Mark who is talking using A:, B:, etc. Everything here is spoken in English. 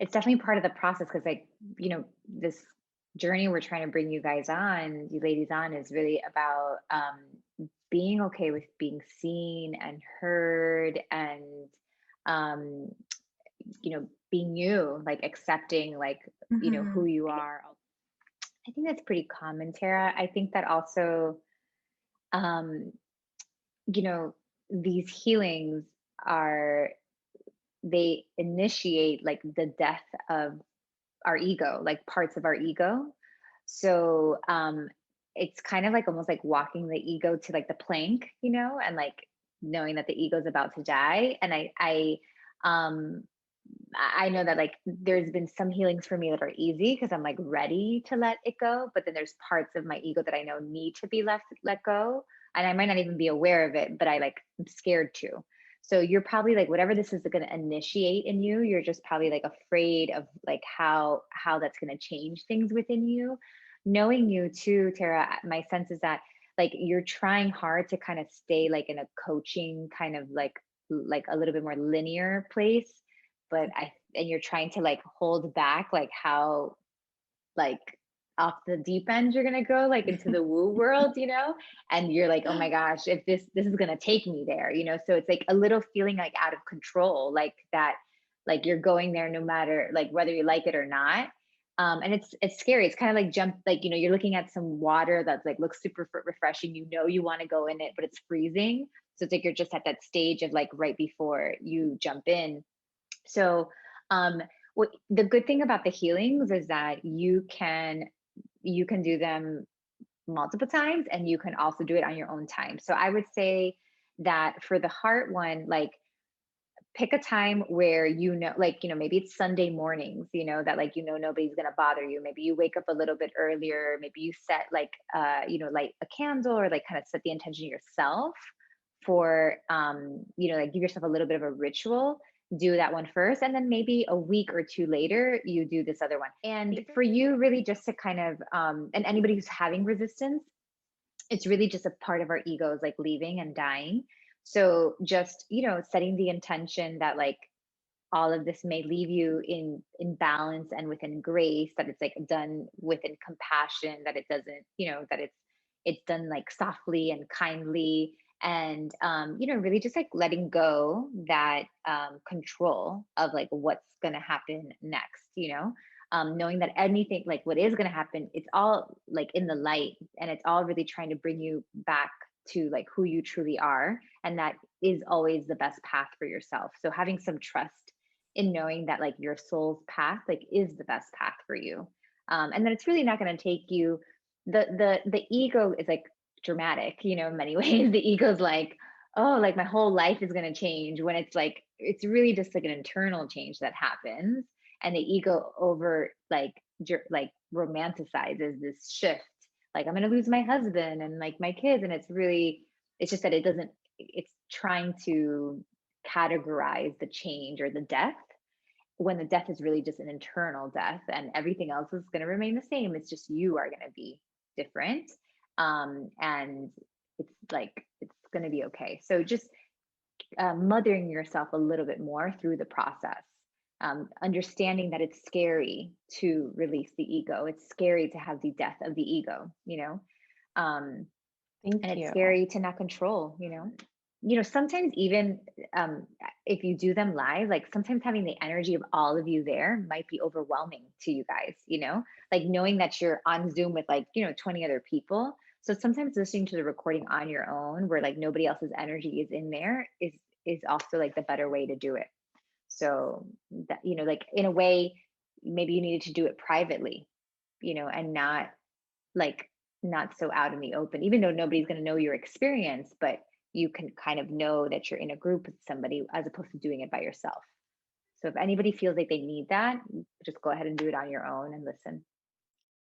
A: It's definitely part of the process because, like, this journey we're trying to bring you guys on, you ladies on, is really about being okay with being seen and heard and, um, being you, like accepting, like, who
B: Mhm.
A: you are. I think that's pretty common, Tara. I think that also, um, you know, these healings are, they initiate like the death of our ego, like parts of our ego. So it's kind of like almost like walking the ego to like the plank, and like knowing that the ego is about to die. And um I know that like there's been some healings for me that are easy because I'm like ready to let it go, but then there's parts of my ego that I know need to be let go, and I might not even be aware of it, but I'm scared to. So you're probably like whatever this is going to initiate in you, you're just probably like afraid of like how that's going to change things within you. Knowing you too, Tara, my sense is that like you're trying hard to kind of stay like in a coaching kind of like a little bit more linear place, but and you're trying to like hold back like how like off the deep end you're gonna go like into the woo world, and you're like, oh my gosh, if this is gonna take me there, so it's like a little feeling like out of control, like that, like you're going there no matter like whether you like it or not. And it's scary. It's kind of like jump, like you're looking at some water that's like looks super refreshing, you want to go in it, but it's freezing. So it's like you're just at that stage of like right before you jump in. So, the good thing about the healings is that you can do them multiple times, and you can also do it on your own time. So I would say that for the heart one, like pick a time where like maybe it's Sunday mornings, that like nobody's gonna bother you. Maybe you wake up a little bit earlier. Maybe you set like light a candle, or like kind of set the intention yourself for like give yourself a little bit of a ritual. Do that one first, and then maybe a week or two later you do this other one. And for you, really just to kind of and anybody who's having resistance, it's really just a part of our egos like leaving and dying. So just setting the intention that like all of this may leave you in balance and within grace, that it's like done within compassion, that it doesn't, that it's done like softly and kindly, and really just like letting go that control of like what's going to happen next, knowing that anything like what is going to happen, it's all like in the light, and it's all really trying to bring you back to like who you truly are, and that is always the best path for yourself. So having some trust in knowing that like your soul's path like is the best path for you, and that it's really not going to take you. The ego is like dramatic, in many ways. The ego's like, oh, like my whole life is going to change, when it's like it's really just like an internal change that happens, and the ego over like romanticizes this shift, like I'm going to lose my husband and like my kids, and it's just that it doesn't, it's trying to categorize the change or the death, when the death is really just an internal death, and everything else is going to remain the same. It's just you are going to be different. And it's going to be okay. So just mothering yourself a little bit more through the process, understanding that it's scary to release the ego. It's scary to have the death of the ego, um, and
B: Thank
A: it's
B: you.
A: scary to not control, sometimes even um if you do them live, like sometimes having the energy of all of you there might be overwhelming to you guys, like knowing that you're on Zoom with like 20 other people. So sometimes listening to the recording on your own, where like nobody else's energy is in there, is also like the better way to do it. So that, like in a way, maybe you needed to do it privately, and like not so out in the open, even though nobody's going to know your experience, but you can kind of know that you're in a group with somebody as opposed to doing it by yourself. So if anybody feels like they need that, just go ahead and do it on your own and listen.